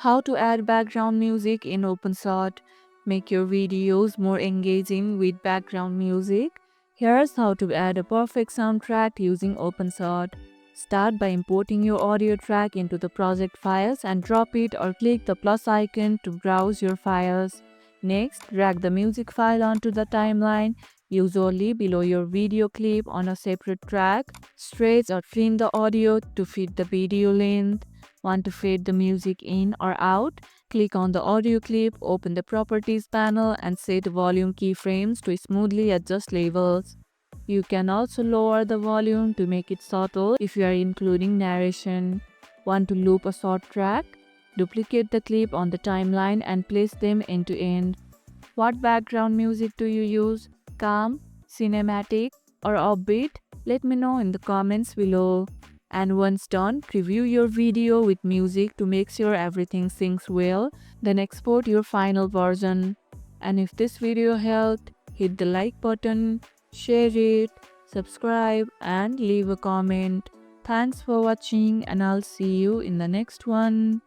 How to add background music in Openshot. Make your videos more engaging with background music. Here's how to add a perfect soundtrack using Openshot. Start by importing your audio track into the project files and drop it or click the plus icon to browse your files. Next, drag the music file onto the timeline, usually below your video clip on a separate track. Stretch or trim the audio to fit the video length. Want to fade the music in or out? Click on the audio clip, open the properties panel and set volume keyframes to smoothly adjust levels. You can also lower the volume to make it subtle if you are including narration. Want to loop a short track? Duplicate the clip on the timeline and place them end to end. What background music do you use? Calm, cinematic, or upbeat? Let me know in the comments below. And once done, preview your video with music to make sure everything syncs well, then export your final version. And if this video helped, hit the like button, share it, subscribe and leave a comment. Thanks for watching and I'll see you in the next one.